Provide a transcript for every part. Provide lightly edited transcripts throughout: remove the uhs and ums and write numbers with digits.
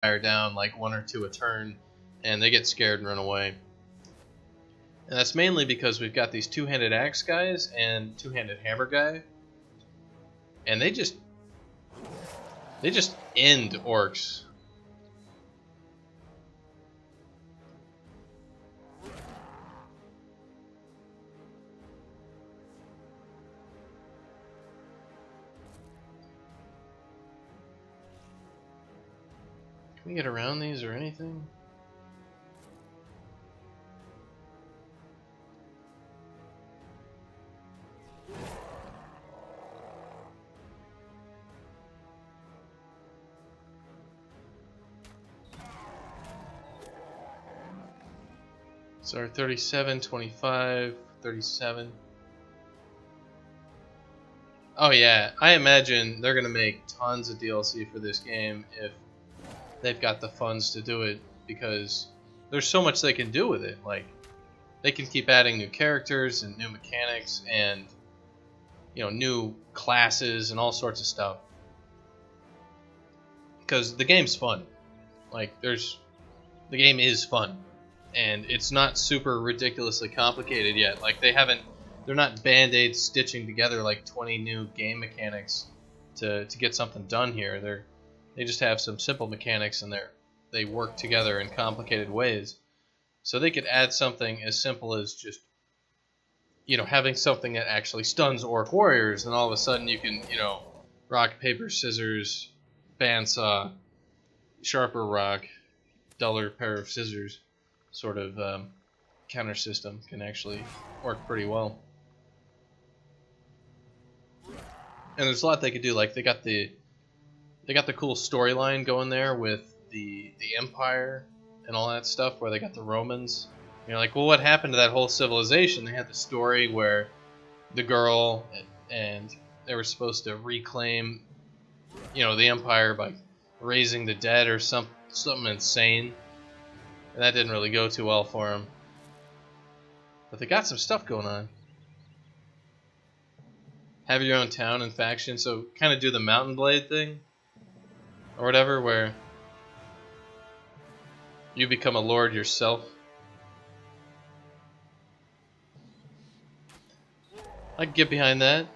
fire down like 1 or 2 a turn, and they get scared and run away. And that's mainly because we've got these two-handed axe guys and two-handed hammer guy, and they just end orcs. Can we get around these or anything? So our 37, 25, 37. Oh yeah, I imagine they're going to make tons of DLC for this game if they've got the funds to do it, because there's so much they can do with it. Like, they can keep adding new characters and new mechanics and, you know, new classes and all sorts of stuff. Because the game's fun. Like, the game is fun. And it's not super ridiculously complicated yet. Like, they're not band-aid stitching together like 20 new game mechanics to get something done here. They just have some simple mechanics, and they work together in complicated ways. So they could add something as simple as just, you know, having something that actually stuns orc warriors, and all of a sudden you can, you know, rock, paper, scissors, bandsaw, sharper rock, duller pair of scissors sort of counter system can actually work pretty well. And there's a lot they could do. Like, they got the cool storyline going there with the Empire and all that stuff, where they got the Romans. You're like, well, what happened to that whole civilization? They had the story where the girl and they were supposed to reclaim, you know, the Empire by raising the dead or something insane. And that didn't really go too well for them. But they got some stuff going on. Have your own town and faction, so kind of do the Mountain Blade thing, or whatever, where you become a lord yourself. I can get behind that.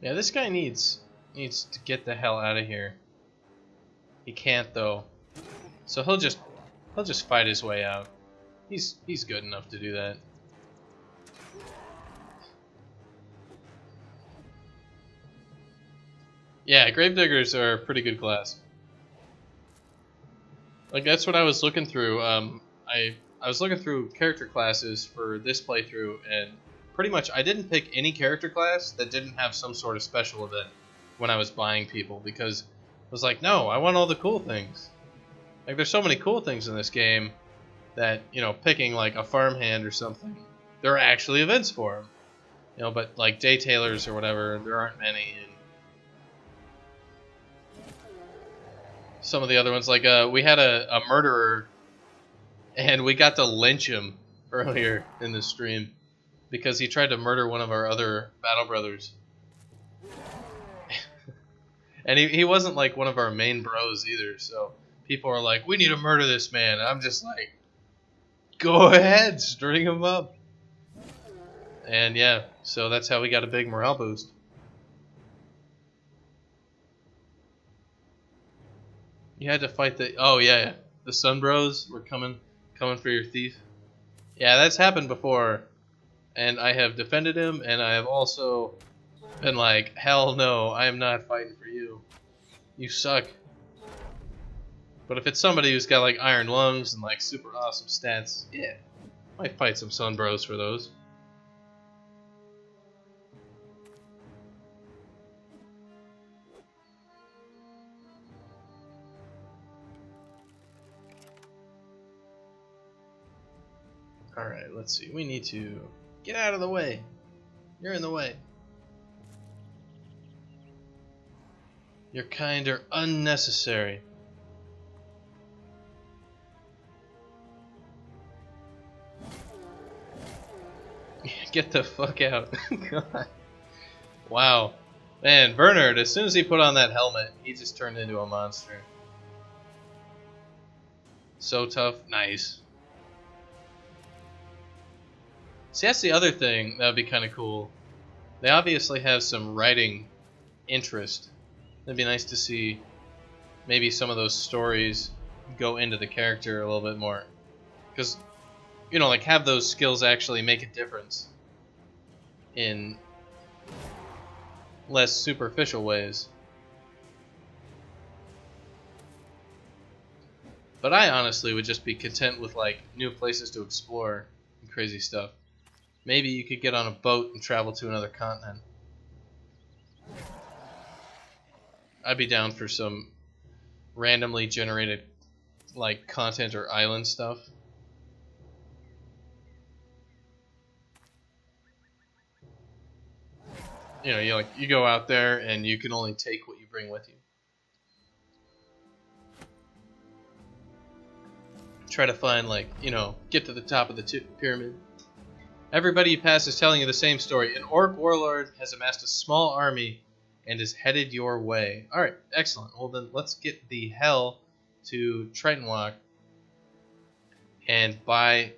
Yeah, this guy needs to get the hell out of here. He can't though, so he'll just fight his way out. He's good enough to do that. Yeah, gravediggers are a pretty good class. Like, that's what I was looking through. I was looking through character classes for this playthrough, and pretty much I didn't pick any character class that didn't have some sort of special event when I was buying people, because I was like, no, I want all the cool things. Like, there's so many cool things in this game that, you know, picking like a farmhand or something, there are actually events for them. You know, but like day tailors or whatever, there aren't many. And some of the other ones, like we had a murderer, and we got to lynch him earlier in the stream because he tried to murder one of our other battle brothers. And he wasn't like one of our main bros either, so people are like, we need to murder this man. And I'm just like, go ahead, string him up. And yeah, so that's how we got a big morale boost. You had to fight the... Oh, yeah. The Sun Bros were coming for your thief. Yeah, that's happened before. And I have defended him, and I have also been like, hell no, I am not fighting for you. You suck. But if it's somebody who's got like iron lungs and like super awesome stats, yeah, might fight some Sun Bros for those. Alright, let's see. We need to get out of the way. You're in the way. Your kind are unnecessary. Get the fuck out. God. Wow. Man, Bernard, as soon as he put on that helmet, he just turned into a monster. So tough. Nice. See, that's the other thing that would be kind of cool. They obviously have some writing interest. It'd be nice to see maybe some of those stories go into the character a little bit more. Because, you know, like, have those skills actually make a difference in less superficial ways. But I honestly would just be content with, like, new places to explore and crazy stuff. Maybe you could get on a boat and travel to another continent. I'd be down for some randomly generated, like, content or island stuff. You know, you go out there and you can only take what you bring with you. Try to find, like, you know, get to the top of the pyramid. Everybody you pass is telling you the same story. An orc warlord has amassed a small army and is headed your way. Alright, excellent. Well then, let's get the hell to Triton Walk and buy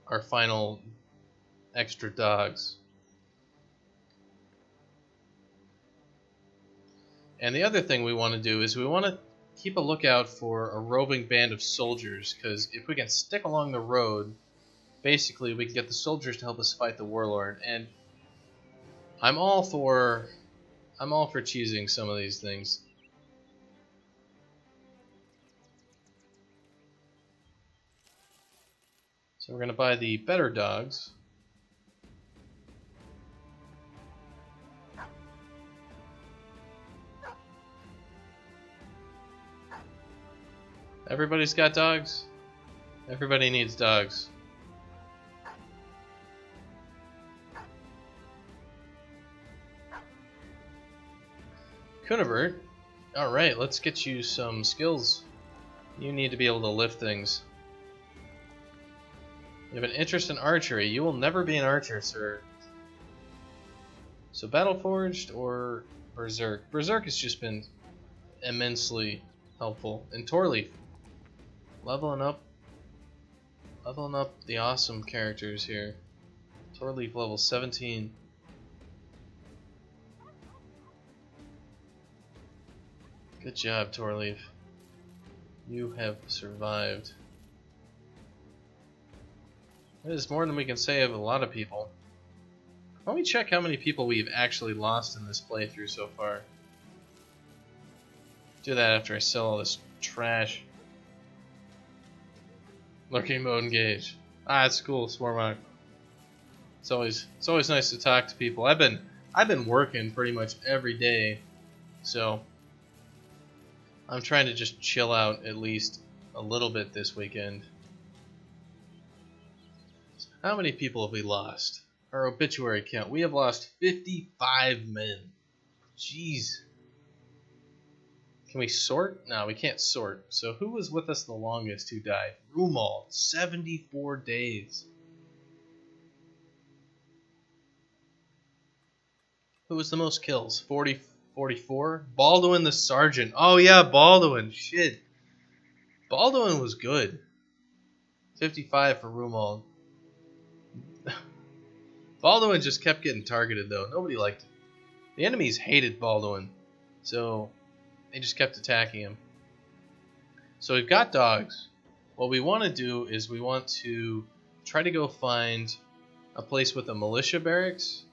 our final extra dogs. And the other thing we want to do is we want to keep a lookout for a roving band of soldiers, because if we can stick along the road, basically we can get the soldiers to help us fight the warlord. And I'm all for cheesing some of these things. So we're going to buy the better dogs. Everybody's got dogs? Everybody needs dogs. Kunibert, alright, let's get you some skills. You need to be able to lift things. You have an interest in archery. You will never be an archer, sir. So Battleforged or Berserk? Berserk has just been immensely helpful. And Torleaf. Leveling up the awesome characters here. Torleaf level 17. Good job, Torleaf. You have survived. That is more than we can say of a lot of people. Let me check how many people we've actually lost in this playthrough so far. Do that after I sell all this trash. Lurking mode engage. Ah, it's cool, Swarmog. It's always nice to talk to people. I've been working pretty much every day, so I'm trying to just chill out at least a little bit this weekend. How many people have we lost? Our obituary count. We have lost 55 men. Jeez. Can we sort? No, we can't sort. So who was with us the longest who died? Rumald, 74 days. Who was the most kills? 44? Baldwin the Sergeant. Oh yeah, Baldwin. Shit. Baldwin was good. 55 for Rumald. Baldwin just kept getting targeted though. Nobody liked it. The enemies hated Baldwin. So they just kept attacking him. So we've got dogs. What we want to do is we want to try to go find a place with a militia barracks.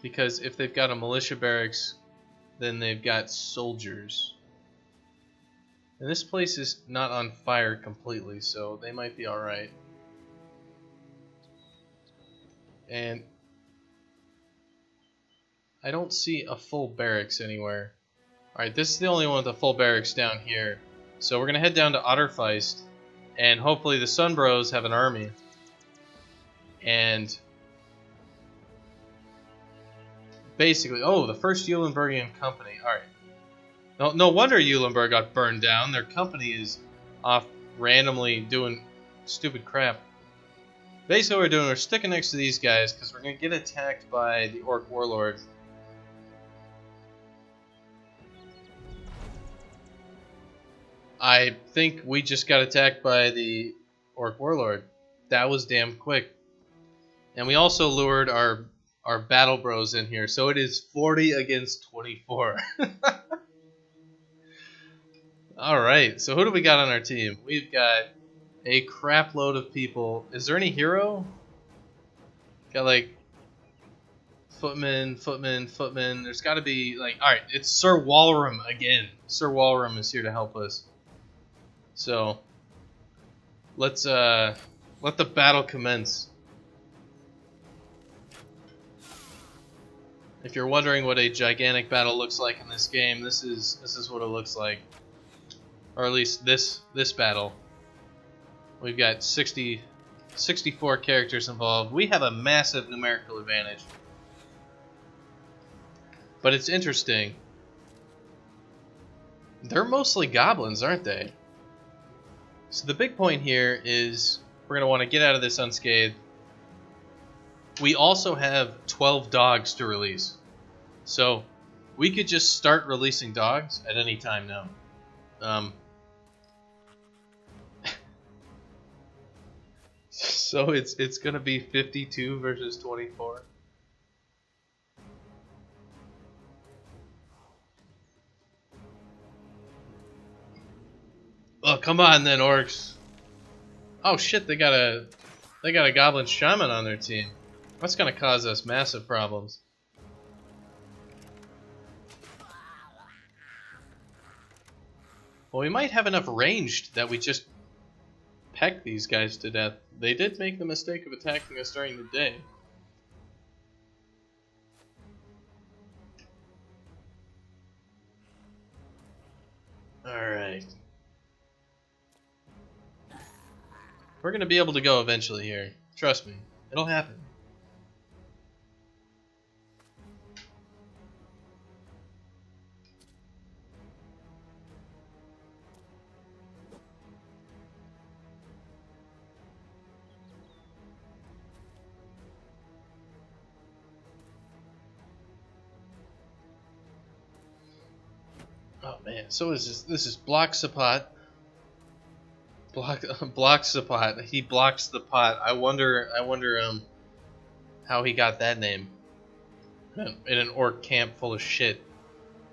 Because if they've got a militia barracks, then they've got soldiers. And this place is not on fire completely, so they might be alright. And I don't see a full barracks anywhere. Alright, this is the only one with a full barracks down here. So we're going to head down to Otterfeist, and hopefully the Sunbros have an army. And basically... Oh, the first Eulenbergian company. Alright. No wonder Eulenberg got burned down. Their company is off randomly doing stupid crap. Basically what we're doing, we're sticking next to these guys because we're going to get attacked by the Orc Warlord. I think we just got attacked by the Orc Warlord. That was damn quick. And we also lured our battle bros in here, so it is 40 against 24. Alright, so who do we got on our team? We've got a crap load of people. Is there any hero? Got like footman. There's got to be like... Alright, it's Sir Walram again. Sir Walram is here to help us. So, let's let the battle commence. If you're wondering what a gigantic battle looks like in this game, this is what it looks like. Or at least this battle. We've got 64 characters involved. We have a massive numerical advantage. But it's interesting. They're mostly goblins, aren't they? So the big point here is we're going to want to get out of this unscathed. We also have 12 dogs to release. So we could just start releasing dogs at any time now. So it's going to be 52 versus 24. Oh, come on then, orcs. Oh shit, they got a goblin shaman on their team. That's gonna cause us massive problems. Well, we might have enough ranged that we just peck these guys to death. They did make the mistake of attacking us during the day. Alright. We're gonna be able to go eventually here. Trust me. It'll happen. Oh man, so this is Bloxapot. Bloxapot. He blocks the pot. I wonder how he got that name. In an orc camp full of shit.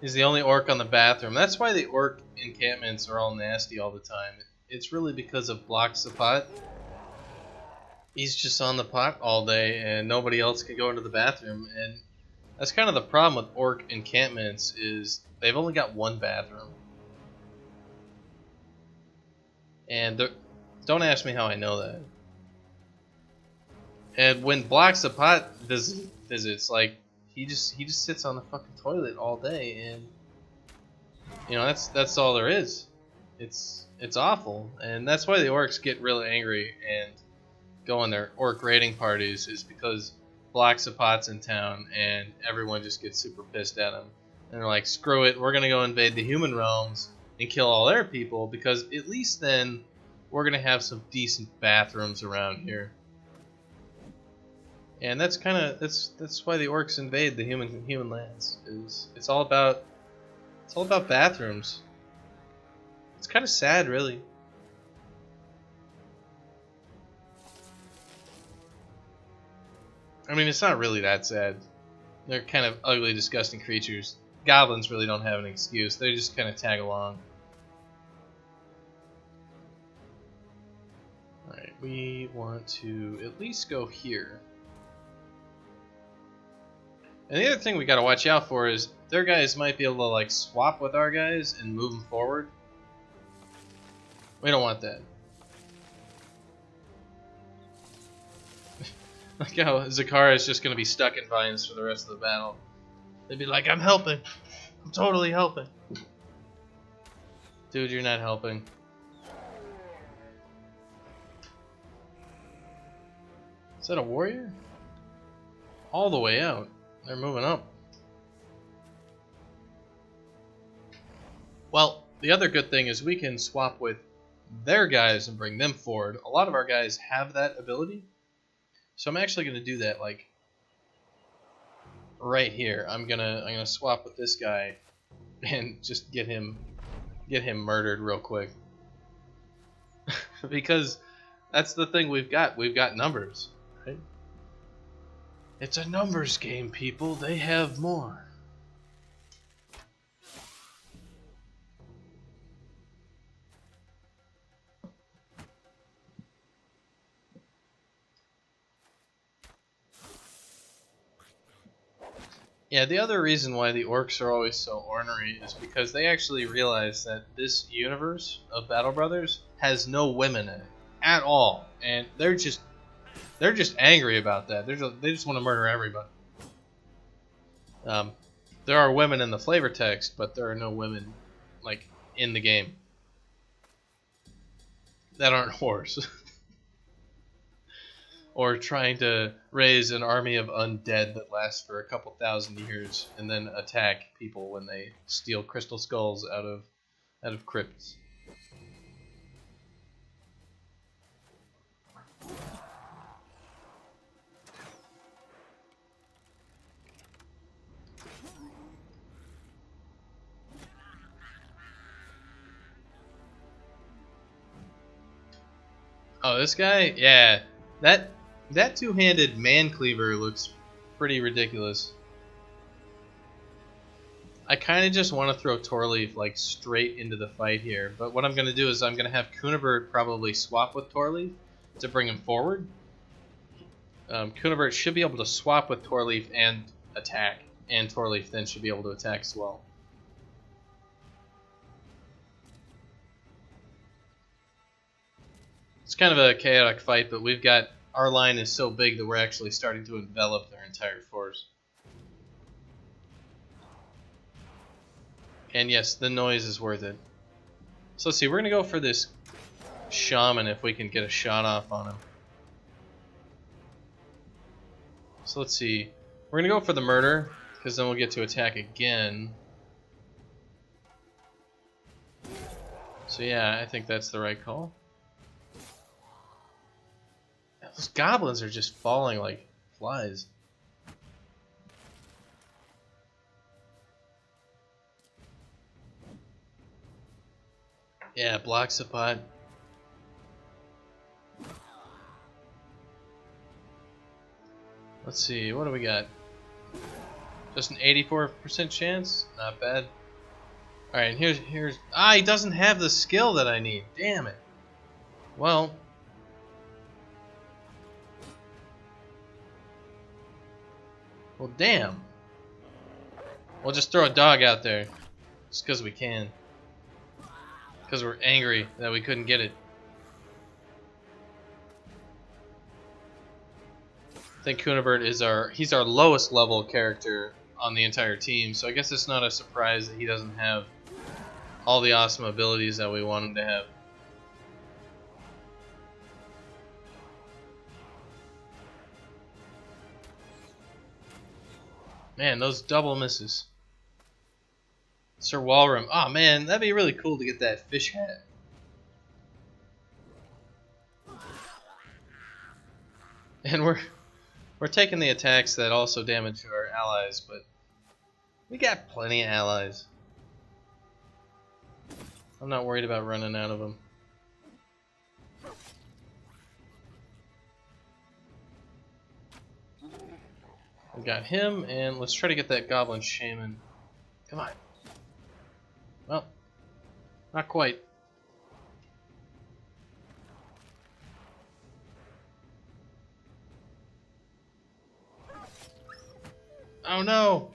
He's the only orc on the bathroom. That's why the orc encampments are all nasty all the time. It's really because of Bloxapot. He's just on the pot all day and nobody else can go into the bathroom, and that's kind of the problem with orc encampments is they've only got one bathroom. And don't ask me how I know that. And when Bloxapot visits, like he just sits on the fucking toilet all day, and you know that's all there is. It's awful, and that's why the orcs get really angry and go on their orc raiding parties, is because Bloxapot's in town and everyone just gets super pissed at him, and they're like, screw it, we're gonna go invade the human realms and kill all their people, because at least then we're gonna have some decent bathrooms around here. And that's kind of that's why the orcs invade the human lands. It's all about bathrooms. It's kind of sad, really. I mean, it's not really that sad. They're kind of ugly, disgusting creatures. Goblins really don't have an excuse. They just kind of tag along. Alright, we want to at least go here. And the other thing we gotta watch out for is their guys might be able to like swap with our guys and move them forward. We don't want that. Like how Zakara is just gonna be stuck in vines for the rest of the battle. They'd be like, I'm helping. I'm totally helping. Dude, you're not helping. Is that a warrior? All the way out. They're moving up. Well, the other good thing is we can swap with their guys and bring them forward. A lot of our guys have that ability. So I'm actually going to do that, like, right here. I'm gonna swap with this guy and just get him murdered real quick. Because that's the thing we've got. We've got numbers, right? It's a numbers game, people. They have more. Yeah, the other reason why the orcs are always so ornery is because they actually realize that this universe of Battle Brothers has no women in it at all, and they're just angry about that. They just want to murder everybody. There are women in the flavor text, but there are no women like in the game that aren't whores. Or trying to raise an army of undead that lasts for a couple thousand years and then attack people when they steal crystal skulls out of crypts. Oh, this guy? Yeah. That two-handed man cleaver looks pretty ridiculous. I kind of just want to throw Torleaf like straight into the fight here, but what I'm going to do is I'm going to have Kunibert probably swap with Torleaf to bring him forward. Kunibert should be able to swap with Torleaf and attack, and Torleaf then should be able to attack as well. It's kind of a chaotic fight, but our line is so big that we're actually starting to envelop their entire force. And yes, the noise is worth it. So let's see, we're going to go for this shaman if we can get a shot off on him. So let's see, we're going to go for the murder, because then we'll get to attack again. So yeah, I think that's the right call. Those goblins are just falling like flies. Yeah, blocks a pot. Let's see, what do we got? Just an 84% chance? Not bad. Alright, here's... he doesn't have the skill that I need. Damn it. Well... Well, damn. We'll just throw a dog out there. Just because we can. Because we're angry that we couldn't get it. I think Kunibert is he's our lowest level character on the entire team, so I guess it's not a surprise that he doesn't have all the awesome abilities that we want him to have. Man, those double misses. Sir Walram. Oh man, that'd be really cool to get that fish hat. And we're taking the attacks that also damage our allies, but we got plenty of allies. I'm not worried about running out of them. We got him, and let's try to get that goblin shaman. Come on. Well, not quite. Oh no!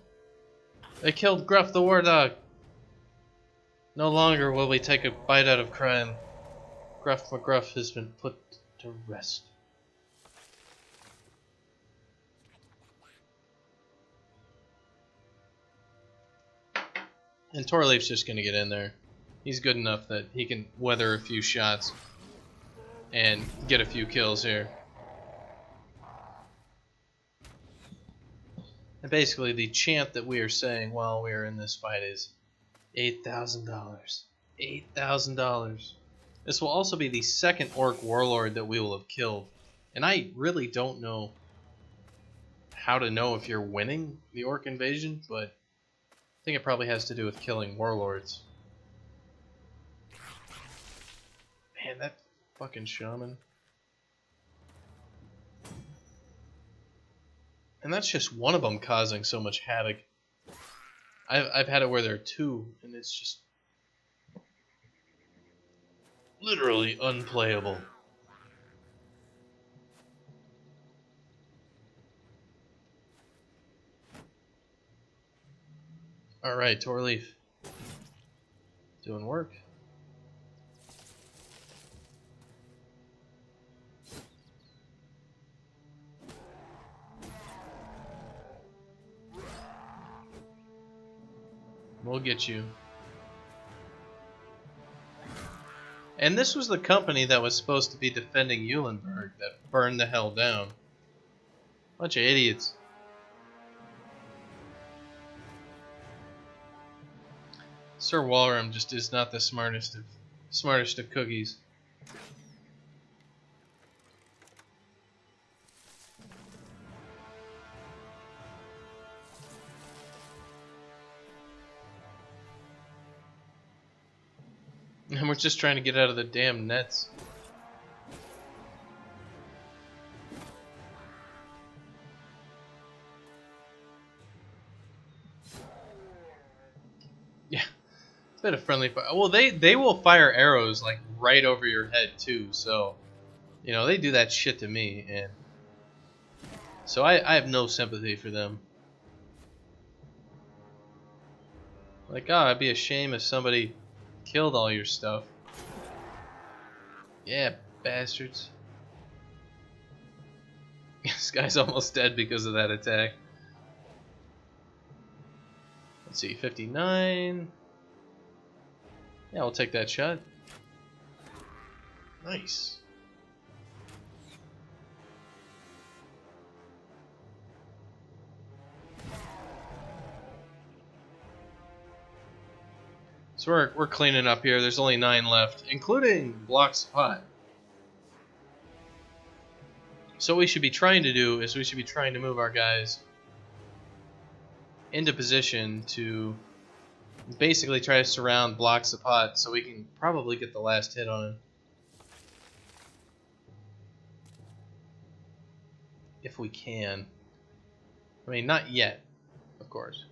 They killed Gruff the War Dog. No longer will we take a bite out of crime. Gruff McGruff has been put to rest. And Torleaf's just going to get in there. He's good enough that he can weather a few shots and get a few kills here. And basically the chant that we are saying while we are in this fight is, $8,000. $8,000. This will also be the second orc warlord that we will have killed. And I really don't know how to know if you're winning the orc invasion, but I think it probably has to do with killing warlords. Man, that fucking shaman. And that's just one of them causing so much havoc. I've had it where there are two, and it's just literally unplayable. Alright, Torleaf. Doing work. We'll get you. And this was the company that was supposed to be defending Eulenberg that burned the hell down. Bunch of idiots. Sir Walram just is not the smartest of cookies. And we're just trying to get out of the damn nets. Yeah, it's been a friendly fire. Well, they will fire arrows like right over your head too. So, you know, they do that shit to me, and so I have no sympathy for them. Like, oh, it'd be a shame if somebody killed all your stuff. Yeah, bastards. This guy's almost dead because of that attack. Let's see, 59. Yeah, we'll take that shot. Nice. So we're cleaning up here. There's only 9 left, including blocks of pot. So what we should be trying to do is we should be trying to move our guys into position to basically try to surround blocks of pot so we can probably get the last hit on him. If we can. I mean, not yet, of course.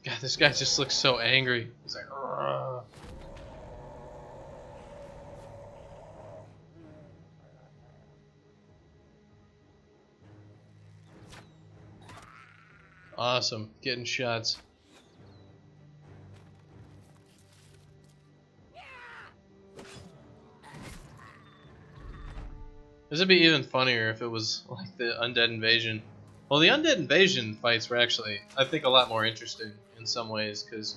God, this guy just looks so angry. He's like, "Argh." Awesome, getting shots. This would be even funnier if it was like the Undead Invasion. Well, the Undead Invasion fights were actually, I think, a lot more interesting in some ways, because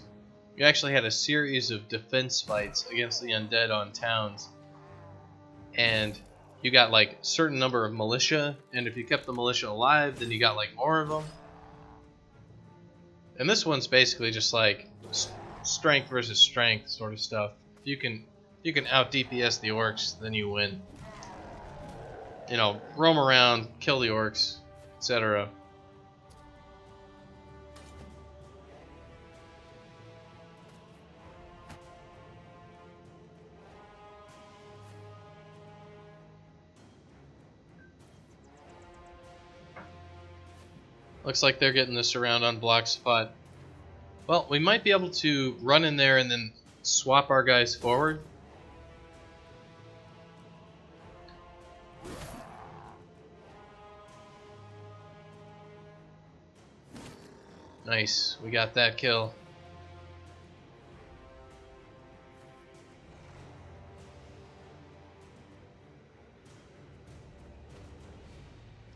you actually had a series of defense fights against the Undead on towns. And you got like a certain number of militia, and if you kept the militia alive, then you got like more of them. And this one's basically just like strength versus strength sort of stuff. If you can out DPS the orcs, then you win. You know, roam around, kill the orcs, etc. Looks like they're getting this around on block spot. Well, we might be able to run in there and then swap our guys forward. Nice, we got that kill.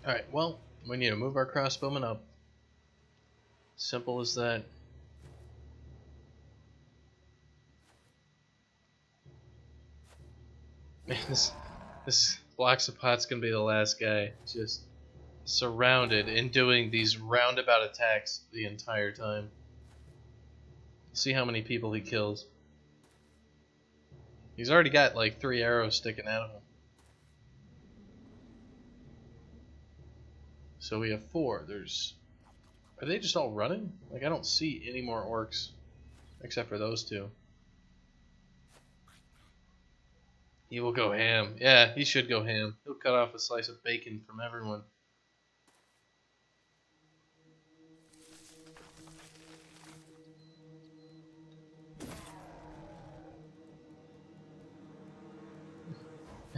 Alright, well, we need to move our crossbowmen up. Simple as that. Man, this Bloxapot's gonna be the last guy. Just surrounded and doing these roundabout attacks the entire time. See how many people he kills. He's already got like 3 arrows sticking out of him. So we have 4. Are they just all running? Like, I don't see any more orcs except for those 2. He will go ham. Yeah, he should go ham. He'll cut off a slice of bacon from everyone.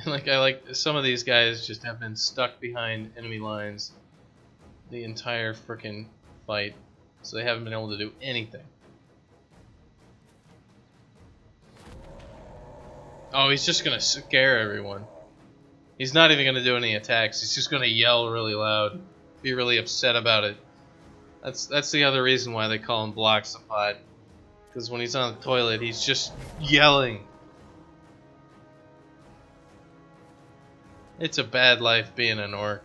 I like some of these guys just have been stuck behind enemy lines the entire frickin' fight, so they haven't been able to do anything. Oh, he's just gonna scare everyone. He's not even gonna do any attacks. He's just gonna yell really loud, be really upset about it. That's the other reason why they call him Bloxapot, because when he's on the toilet, he's just yelling. It's a bad life being an orc.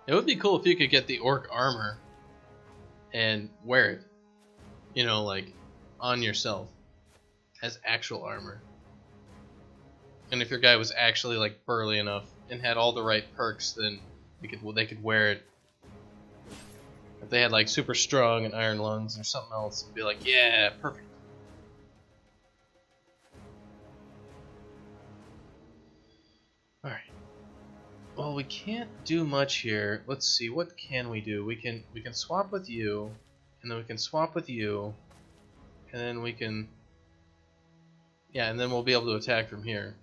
It would be cool if you could get the orc armor and wear it, you know, like on yourself as actual armor. And if your guy was actually like burly enough and had all the right perks, then they could wear it. If they had like super strong and iron lungs or something else, it'd be like, yeah, perfect. All right. Well, we can't do much here. Let's see, what can we do? We can swap with you, and then we can swap with you, and then we can, yeah, and then we'll be able to attack from here.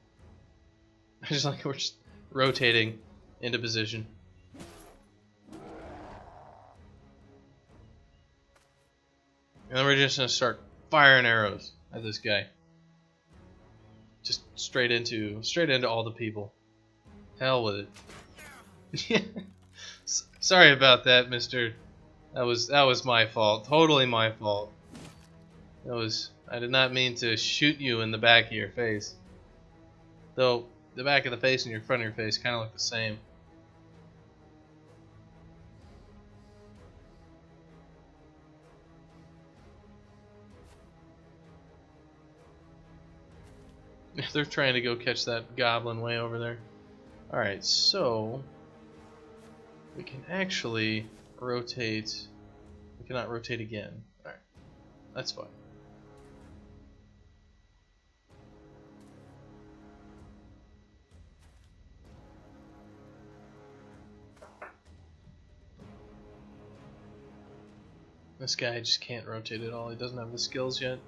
I just like we're just rotating into position. And then we're just gonna start firing arrows at this guy. Just straight into all the people. Hell with it. Sorry about that, mister. That was my fault. Totally my fault. I did not mean to shoot you in the back of your face. Though the back of the face and your front of your face kind of look the same. They're trying to go catch that goblin way over there. Alright, so we can actually rotate. We cannot rotate again. Alright, that's fine. This guy just can't rotate at all. He doesn't have the skills yet.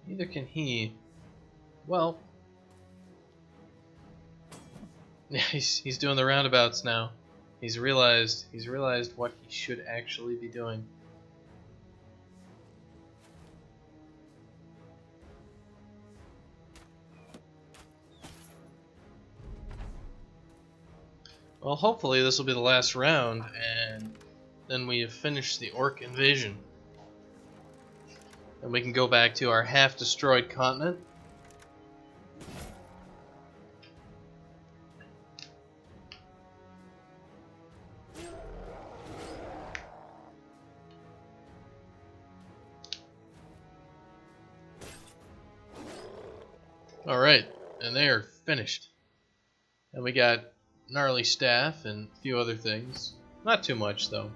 Neither can he. Well, yeah, he's doing the roundabouts now. He's realized what he should actually be doing. Well, hopefully this will be the last round, and then we have finished the orc invasion. And we can go back to our half-destroyed continent. Alright, and they are finished. And we got gnarly staff and a few other things. Not too much, though.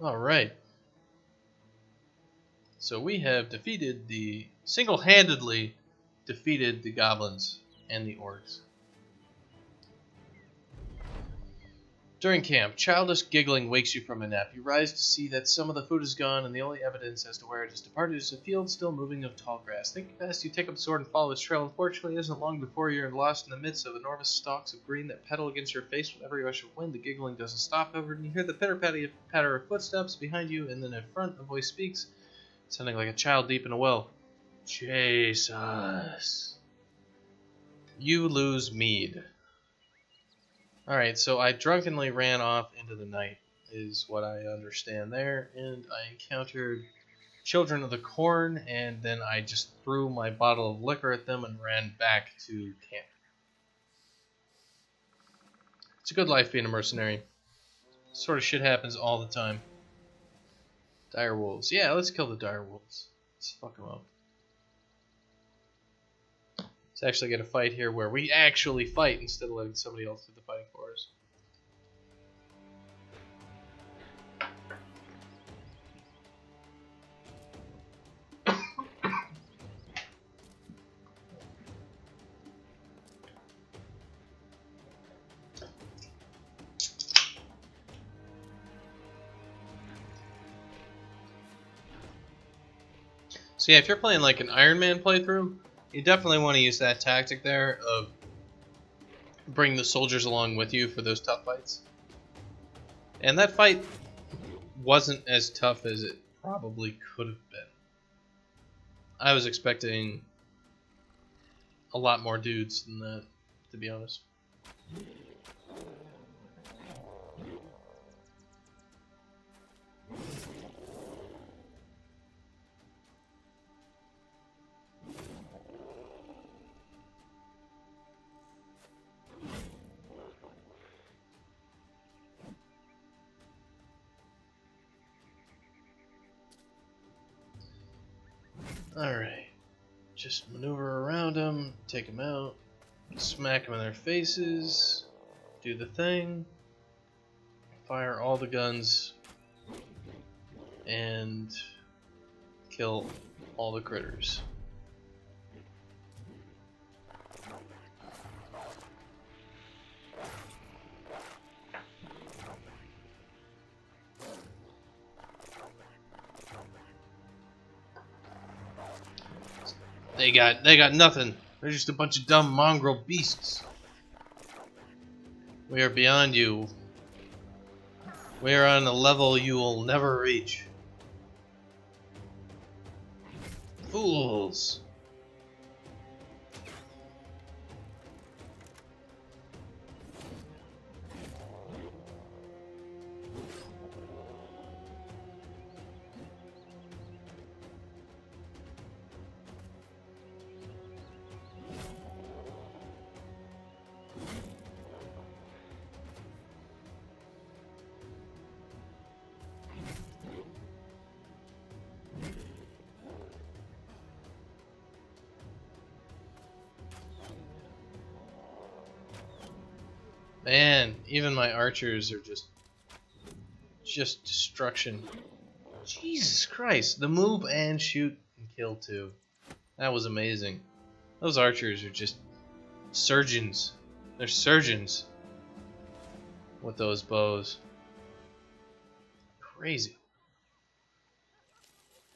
Alright. So we have single-handedly defeated the goblins and the orcs. During camp, childish giggling wakes you from a nap. You rise to see that some of the food is gone, and the only evidence as to where it has departed is a field still moving of tall grass. Thinking fast, you take up the sword and follow its trail. Unfortunately, it isn't long before you're lost in the midst of enormous stalks of green that pedal against your face with every rush of wind. The giggling doesn't stop, however, and you hear the pitter-patter of footsteps behind you, and then in front, a voice speaks, sounding like a child deep in a well. Chase us. You lose mead. Alright, so I drunkenly ran off into the night, is what I understand there, and I encountered children of the corn, and then I just threw my bottle of liquor at them and ran back to camp. It's a good life being a mercenary. This sort of shit happens all the time. Dire wolves. Yeah, let's kill the dire wolves. Let's fuck them up. Let's actually get a fight here where we actually fight instead of letting somebody else do the fighting for us. So yeah, if you're playing like an Iron Man playthrough, you definitely want to use that tactic there of bring the soldiers along with you for those tough fights. And that fight wasn't as tough as it probably could have been. I was expecting a lot more dudes than that, to be honest. Alright, just maneuver around them, take them out, smack them in their faces, do the thing, fire all the guns, and kill all the critters. They got nothing. They're just a bunch of dumb mongrel beasts. We are beyond you. We are on a level you will never reach. Fools. Man, even my archers are just destruction. Jesus Christ, the move and shoot and kill too. That was amazing. Those archers are just surgeons. They're surgeons with those bows. Crazy.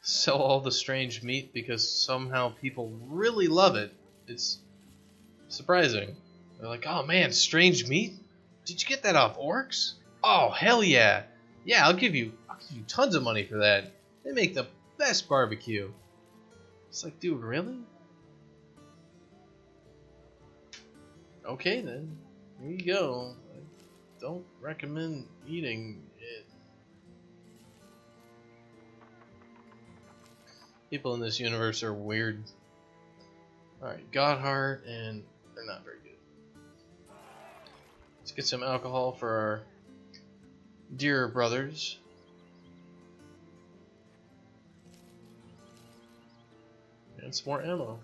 Sell all the strange meat because somehow people really love it. It's surprising. They're like, oh man, strange meat? Did you get that off orcs? Oh hell yeah. Yeah, I'll give you tons of money for that. They make the best barbecue. It's like, dude, really? Okay then. Here you go. I don't recommend eating it. People in this universe are weird. Alright, Godheart, and they're not very good. Let's get some alcohol for our dear brothers. And some more ammo.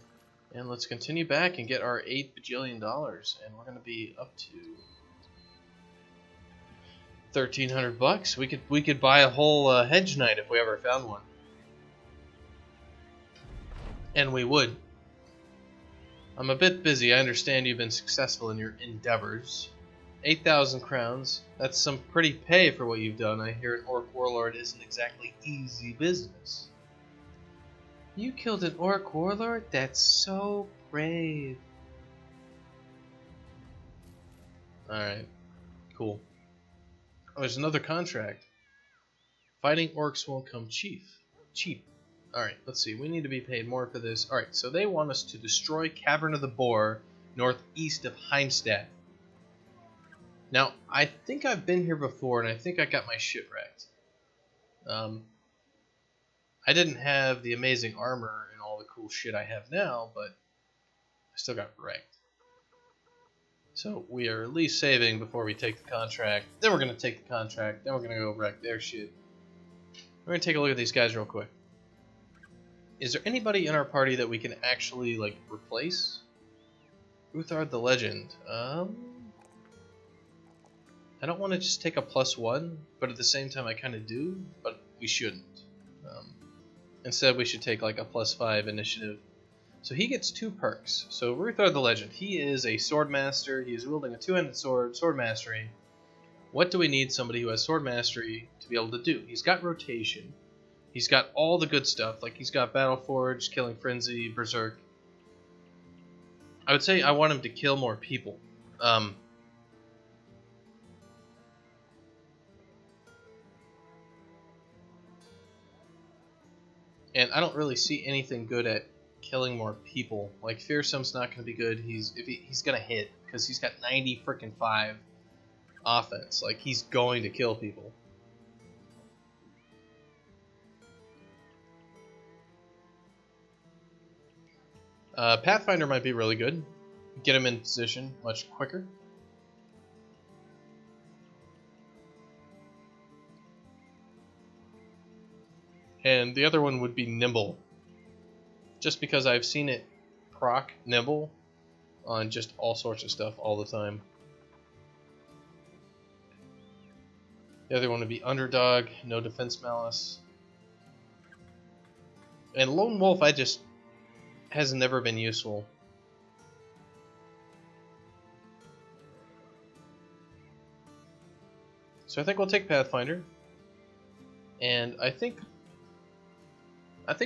And let's continue back and get our $8 bajillion. And we're going to be up to 1,300 bucks. We could buy a whole hedge knight if we ever found one. And we would. I'm a bit busy. I understand you've been successful in your endeavors. 8,000 crowns. That's some pretty pay for what you've done. I hear an orc warlord isn't exactly easy business. You killed an orc warlord? That's so brave. Alright, cool. Oh, there's another contract. Fighting orcs won't come cheap. Alright, let's see. We need to be paid more for this. Alright, so they want us to destroy Cavern of the Boar, northeast of Heimstadt. Now, I think I've been here before, and I think I got my shit wrecked. I didn't have the amazing armor and all the cool shit I have now, but I still got wrecked. So we are at least saving before we take the contract. Then we're going to take the contract. Then we're going to go wreck their shit. We're going to take a look at these guys real quick. Is there anybody in our party that we can actually, like, replace? Uthard the Legend. I don't want to just take a +1, but at the same time I kind of do, but we shouldn't. Instead we should take like a +5 initiative. So he gets 2 perks. So Uthard the Legend, he is a sword master, he is wielding a 2-handed sword, sword mastery. What do we need somebody who has sword mastery to be able to do? He's got rotation, he's got all the good stuff, like he's got Battle Forge, Killing Frenzy, Berserk. I would say I want him to kill more people. And I don't really see anything good at killing more people. Like Fearsome's not going to be good. He's going to hit because he's got 90 freaking 5 offense. Like he's going to kill people. Pathfinder might be really good. Get him in position much quicker. And the other one would be Nimble. Just because I've seen it proc Nimble on just all sorts of stuff all the time. The other one would be Underdog, no defense malice. And Lone Wolf has never been useful. So I think we'll take Pathfinder. And I think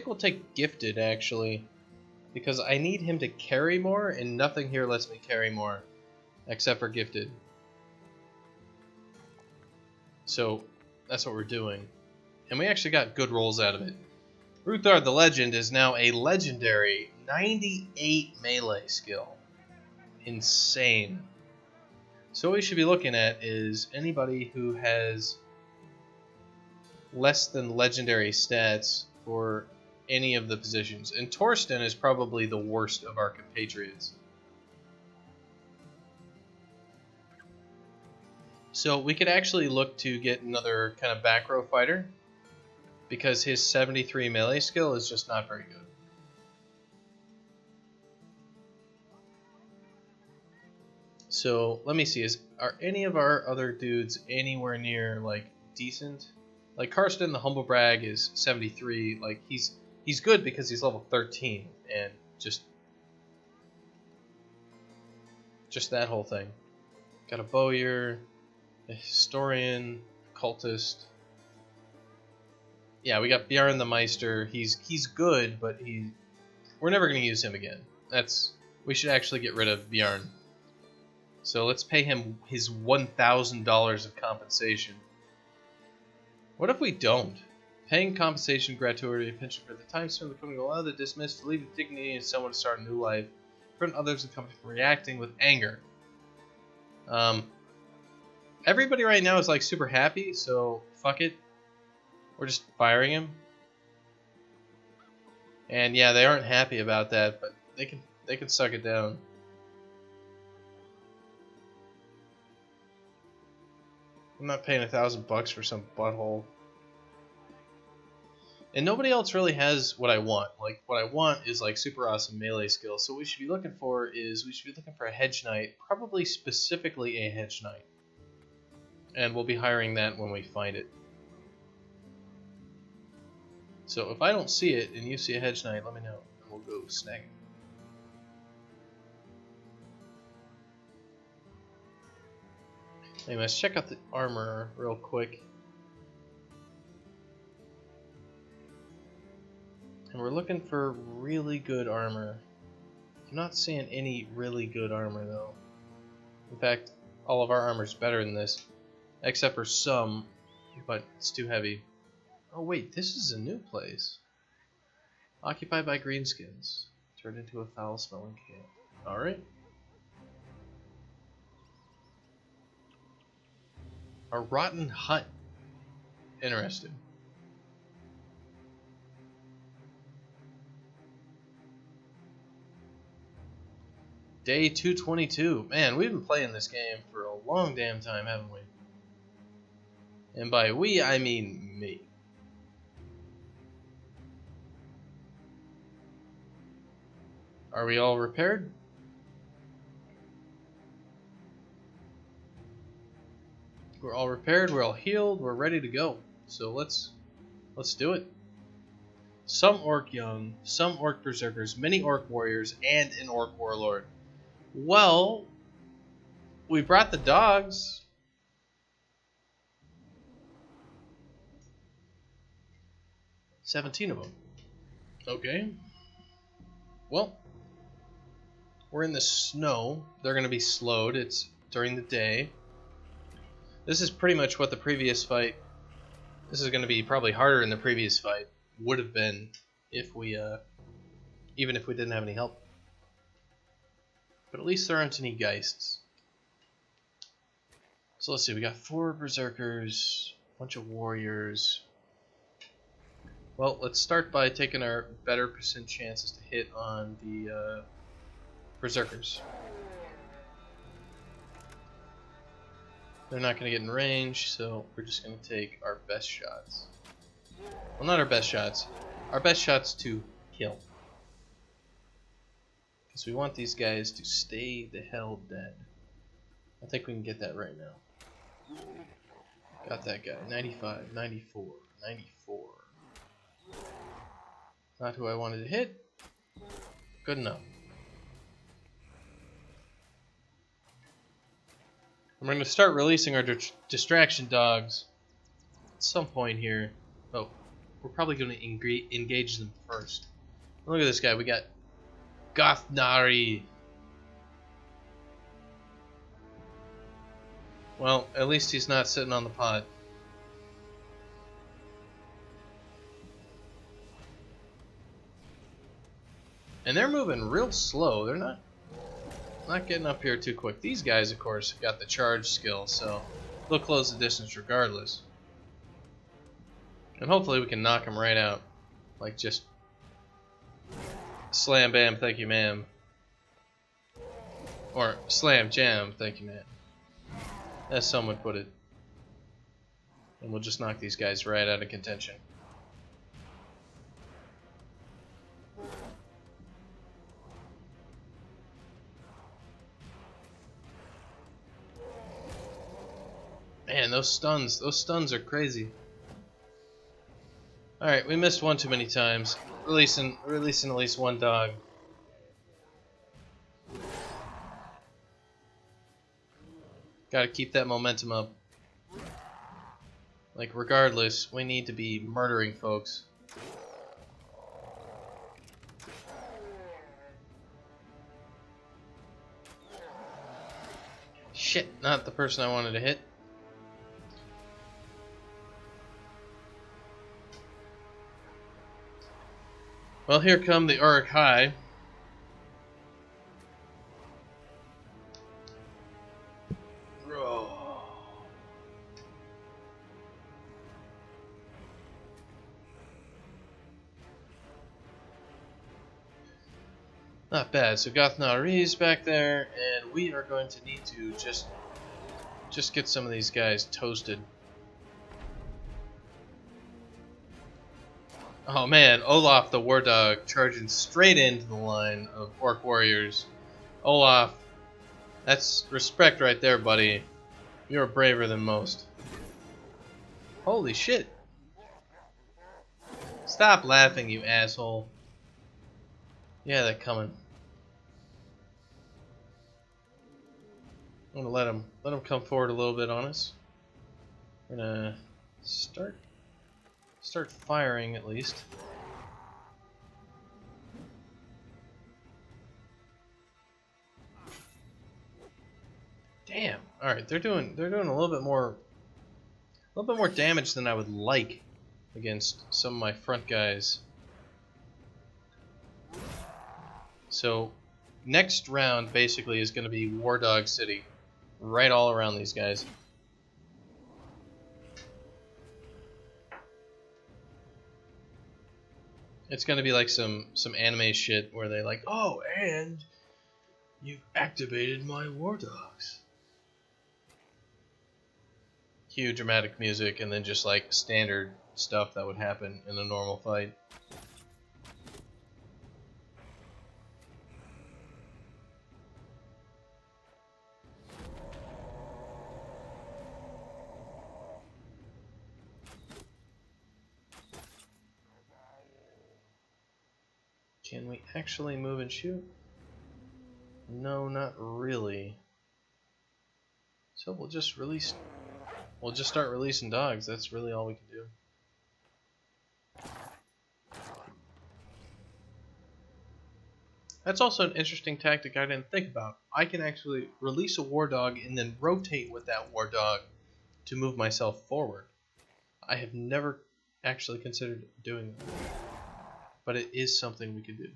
we'll take Gifted, actually, because I need him to carry more, and nothing here lets me carry more, except for Gifted. So, that's what we're doing. And we actually got good rolls out of it. Uthard the Legend is now a legendary 98 melee skill. Insane. So what we should be looking at is anybody who has less than legendary stats for any of the positions. And Torsten is probably the worst of our compatriots. So we could actually look to get another kind of back row fighter, because his 73 melee skill is just not very good. So let me see, are any of our other dudes anywhere near like decent? Like Karsten the Humble Brag is 73. Like he's good because he's level 13, and just that whole thing. Got a Bowyer, a Historian, Cultist. Yeah, we got Bjarn the Meister. He's good, but we're never going to use him again. We should actually get rid of Bjarn. So let's pay him his $1,000 of compensation. What if we don't? Paying compensation, gratuity, pension for the time spent in the company will allow the dismissed to leave with dignity and someone to start a new life. Prevent others in the company from reacting with anger. Everybody right now is like super happy, so fuck it. We're just firing him. And yeah, they aren't happy about that, but they can suck it down. I'm not paying $1,000 for some butthole. And nobody else really has what I want. Like, what I want is like super awesome melee skills. So what we should be looking for is a Hedge Knight, probably specifically a Hedge Knight. And we'll be hiring that when we find it. So if I don't see it and you see a Hedge Knight, let me know, and we'll go snag it. Anyway, let's check out the armor real quick. And we're looking for really good armor. I'm not seeing any really good armor though. In fact, all of our armor's better than this. Except for some, but it's too heavy. Oh wait, this is a new place. Occupied by greenskins. Turned into a foul-smelling camp. Alright. A rotten hut. Interesting. Day 222. Man, we've been playing this game for a long damn time, haven't we? And by we, I mean me. Are we all repaired? We're all repaired, we're all healed, we're ready to go. So let's do it. Some orc young, some orc berserkers, many orc warriors, and an orc warlord. Well, we brought the dogs. $17 of them. Okay. Well, we're in the snow. They're going to be slowed. It's during the day. This is pretty much what the previous fight. This is going to be probably harder than the previous fight would have been if we, even if we didn't have any help. But at least there aren't any geists. So let's see. We got 4 berserkers, a bunch of warriors. Well, let's start by taking our better percent chances to hit on the berserkers. They're not going to get in range, so we're just going to take our best shots. Well, not our best shots. Our best shots to kill. Because we want these guys to stay the hell dead. I think we can get that right now. Got that guy. 95, 94, 94. Not who I wanted to hit. Good enough. I'm going to start releasing our distraction dogs at some point here. Oh, we're probably going to engage them first. Look at this guy. We got Gothnari. Well, at least he's not sitting on the pot. And they're moving real slow. They're not getting up here too quick. These guys, of course, have got the charge skill, so they'll close the distance regardless. And hopefully we can knock them right out. Like just slam bam, thank you ma'am. Or slam jam, thank you ma'am. As some would put it. And we'll just knock these guys right out of contention. Man, those stuns are crazy. Alright, we missed one too many times. Releasing at least one dog. Gotta keep that momentum up. Like, regardless, we need to be murdering folks. Shit, not the person I wanted to hit. Well, here come the Uruk-hai. Not bad. So Gothnari's back there, and we are going to need to just get some of these guys toasted. Oh man, Olaf the War Dog charging straight into the line of Orc Warriors. Olaf, that's respect right there, buddy. You're braver than most. Holy shit. Stop laughing, you asshole. Yeah, they're coming. I'm gonna let him come forward a little bit on us. We're gonna start firing at least. Damn. All right, they're doing a little bit more damage than I would like against some of my front guys. So next round basically is going to be War Dog City, right all around these guys. It's going to be like some anime shit where they like, oh, and you've activated my War Dogs. Cue dramatic music and then just like standard stuff that would happen in a normal fight. Can we actually move and shoot? No, not really. So we'll just start releasing dogs. That's really all we can do. That's also an interesting tactic I didn't think about. I can actually release a war dog and then rotate with that war dog to move myself forward. I have never actually considered doing that, but it is something we could do.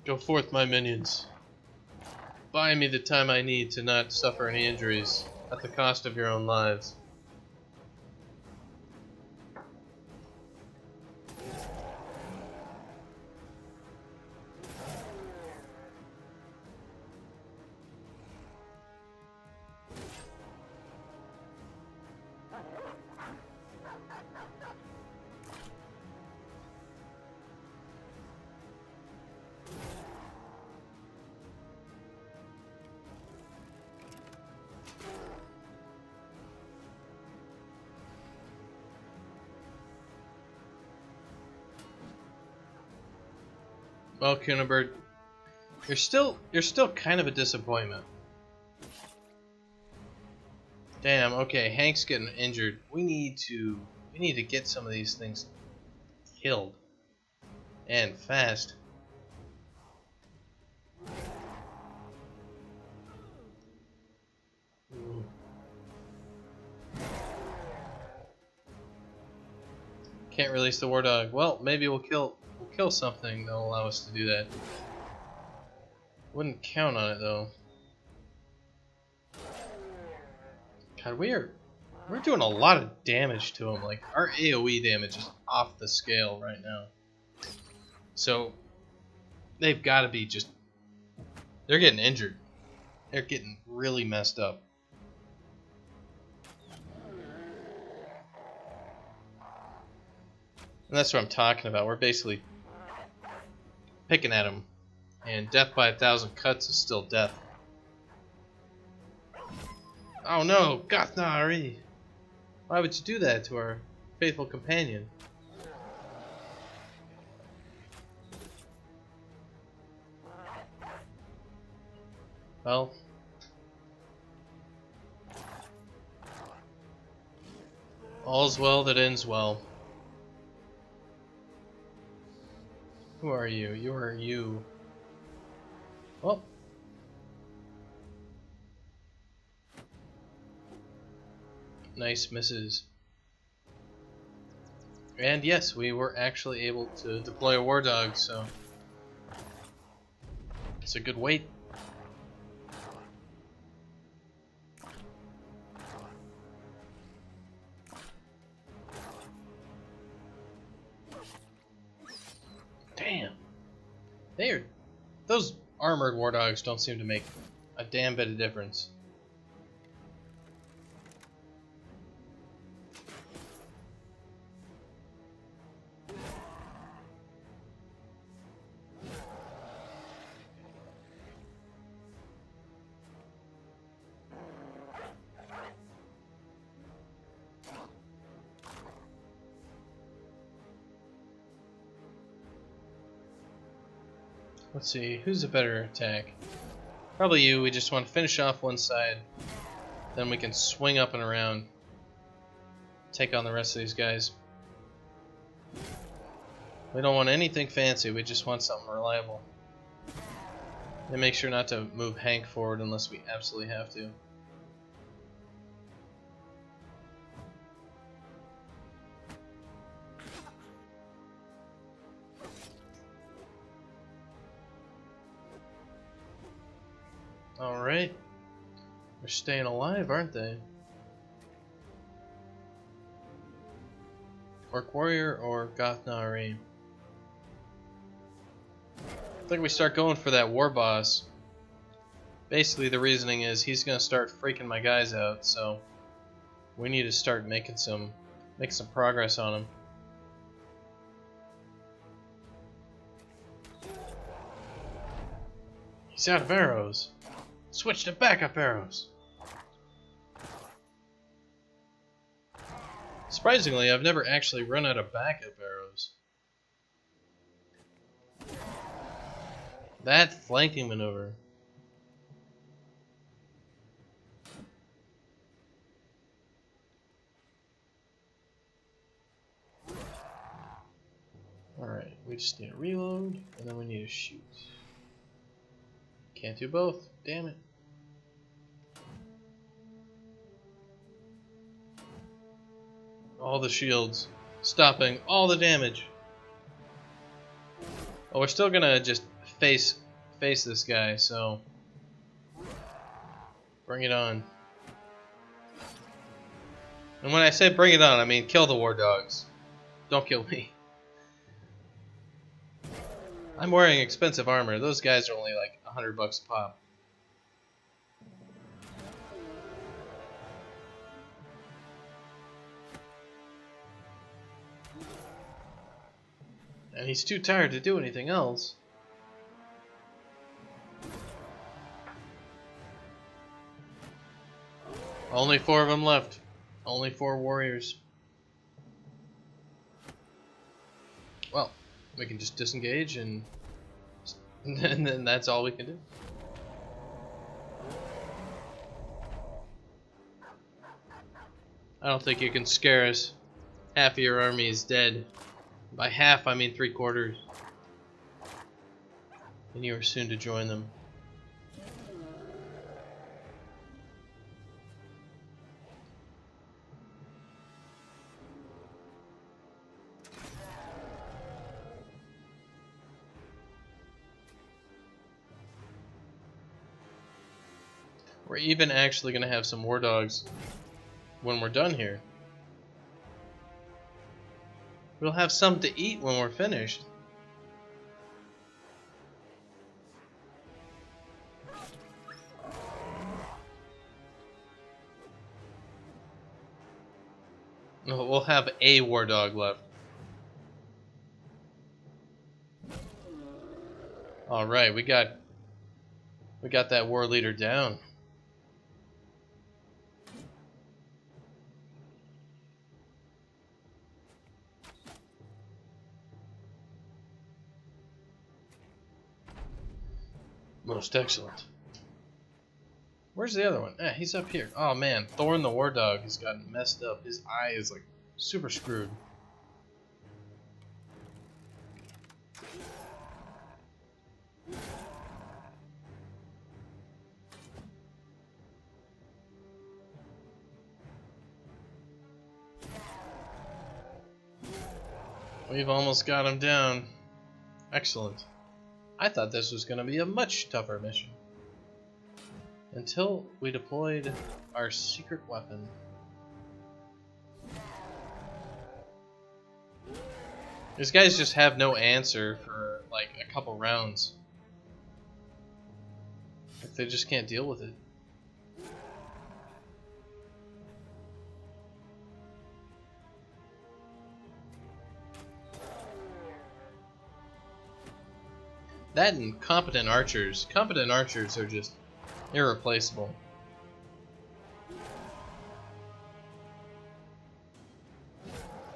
Go forth, my minions. Buy me the time I need to not suffer any injuries at the cost of your own lives. Well, Kunibird, you're still kind of a disappointment. Damn. Okay, Hank's getting injured. We need to get some of these things killed and fast. Can't release the war dog. Well, maybe we'll kill something that'll allow us to do that. Wouldn't count on it though. God, we're doing a lot of damage to them. Like our AoE damage is off the scale right now. So they've got to be they're getting injured. They're getting really messed up. And that's what I'm talking about. We're basically picking at them, and death by 1,000 cuts is still death. Oh no, Gothnari! Why would you do that to our faithful companion? Well, all's well that ends well. Who are you? You are you. Well. Nice misses. And yes, we were actually able to deploy a war dog, so it's a good weight. Damn. Those armored war dogs don't seem to make a damn bit of difference. Let's see, who's a better attack? Probably you. We just want to finish off one side. Then we can swing up and around. Take on the rest of these guys. We don't want anything fancy, we just want something reliable. And make sure not to move Hank forward unless we absolutely have to. Alright. They're staying alive, aren't they? Orc Warrior or Gothnari? I think we start going for that war boss. Basically the reasoning is he's gonna start freaking my guys out, so we need to start making some progress on him. He's out of arrows. Switch to backup arrows. Surprisingly, I've never actually run out of backup arrows. That flanking maneuver. Alright, we just need to reload, and then we need to shoot. Can't do both, damn it. All the shields, stopping all the damage. Oh, we're still gonna just face this guy, so bring it on. And when I say bring it on, I mean kill the war dogs. Don't kill me. I'm wearing expensive armor. Those guys are only like $100 a pop. And he's too tired to do anything else. Only 4 of them left. Only 4 warriors. Well, we can just disengage and then that's all we can do. I don't think you can scare us. Half of your army is dead. By half, I mean 3/4. And you are soon to join them. We're even actually going to have some war dogs when we're done here. We'll have something to eat when we're finished. We'll have a war dog left. All right, we got that war leader down. Most excellent. Where's the other one? Eh, he's up here. Oh man, Thorn the War Dog has gotten messed up. His eye is like super screwed. We've almost got him down. Excellent. I thought this was going to be a much tougher mission. Until we deployed our secret weapon. These guys just have no answer for like a couple rounds. Like they just can't deal with it. That and competent archers. Competent archers are just irreplaceable.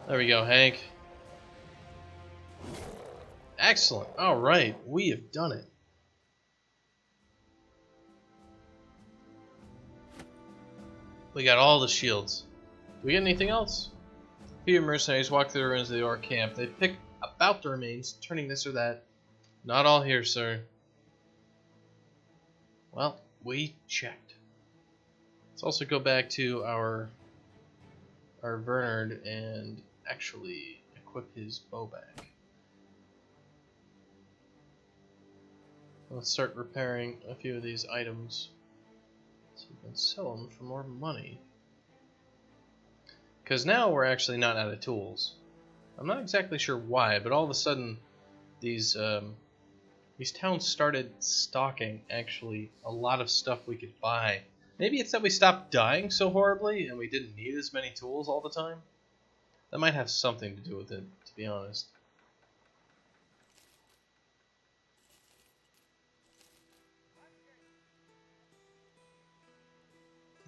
There we go, Hank. Excellent. All right, we have done it. We got all the shields. Do we get anything else? Few mercenaries walk through the ruins of the orc camp. They pick about the remains, turning this or that. Not all here, sir. Well, we checked. Let's also go back to our Bernard and actually equip his bow back. Let's start repairing a few of these items so we can sell them for more money. Because now we're actually not out of tools. I'm not exactly sure why, but all of a sudden these towns started stocking actually a lot of stuff we could buy. Maybe it's that we stopped dying so horribly and we didn't need as many tools all the time. That might have something to do with it, to be honest.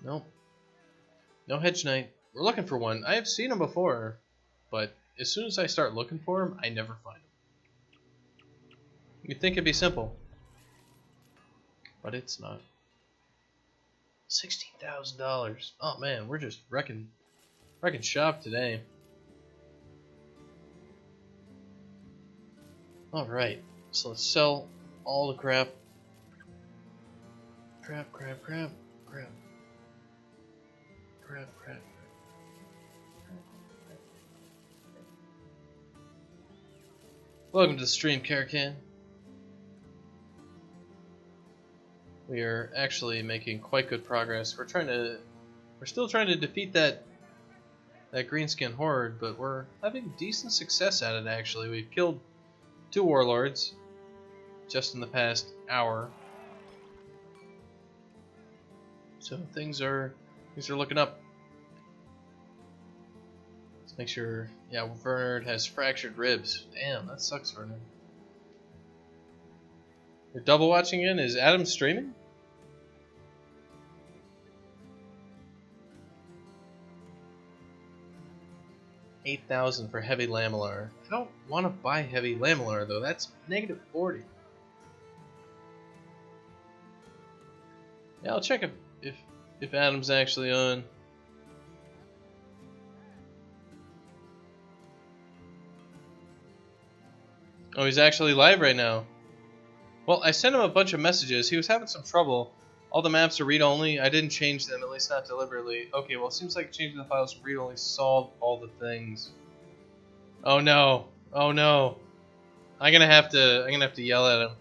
Nope. No hedge knight. We're looking for one. I have seen him before, but as soon as I start looking for him, I never find him. You'd think it'd be simple, but it's not. $16,000. Oh man, we're just wrecking shop today. All right, so let's sell all the crap. Crap. Welcome to the stream, Karakan. We are actually making quite good progress. We're still trying to defeat that greenskin horde, but we're having decent success at it actually. We've killed 2 warlords just in the past hour. So things are looking up. Let's make sure. Yeah, Bernard has fractured ribs. Damn, that sucks, Bernard. You're double watching in? Is Adam streaming? $8,000 for heavy lamellar. I don't want to buy heavy lamellar though. That's -40. Yeah, I'll check if Adam's actually on. Oh, he's actually live right now. Well, I sent him a bunch of messages. He was having some trouble. All the maps are read-only. I didn't change them, at least not deliberately. Okay, well, it seems like changing the files from read-only solved all the things. Oh no! Oh no! I'm gonna have to yell at him.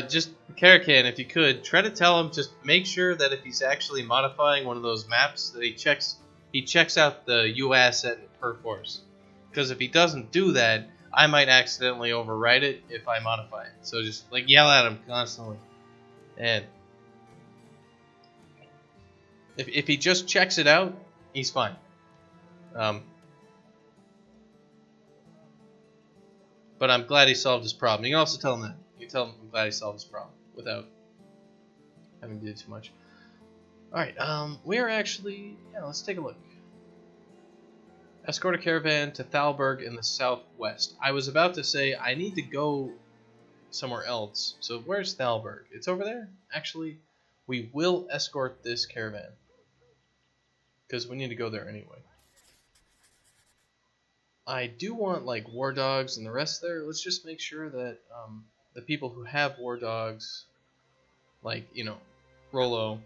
Just Karakan, if you could, try to tell him. Just make sure that if he's actually modifying one of those maps, that he checks out the US at Perforce. Because if he doesn't do that, I might accidentally overwrite it if I modify it. So just like yell at him constantly. And if he just checks it out, he's fine. But I'm glad he solved his problem. You can also tell him that. You can tell him I'm glad he solved his problem without having to do too much. Alright, we're actually... Yeah, let's take a look. Escort a caravan to Thalberg in the southwest. I was about to say I need to go somewhere else. So where's Thalberg? It's over there? Actually, we will escort this caravan. Because we need to go there anyway. I do want like war dogs and the rest there. Let's just make sure that the people who have war dogs, like, you know, Rollo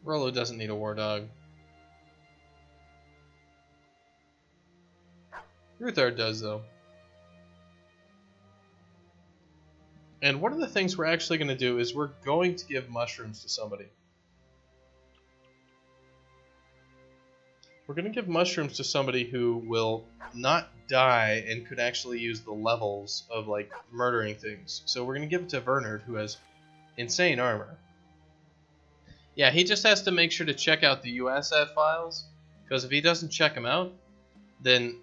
doesn't need a war dog. Ruthard does, though. And one of the things we're actually going to do is we're going to give mushrooms to somebody. We're going to give mushrooms to somebody who will not die and could actually use the levels of, like, murdering things. So we're going to give it to Bernard, who has insane armor. Yeah, he just has to make sure to check out the USAT files, because if he doesn't check them out, then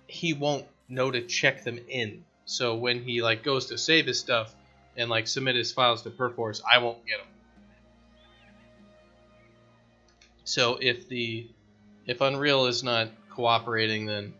he won't know to check them in. So when he like goes to save his stuff and like submit his files to Perforce, I won't get them. So if Unreal is not cooperating than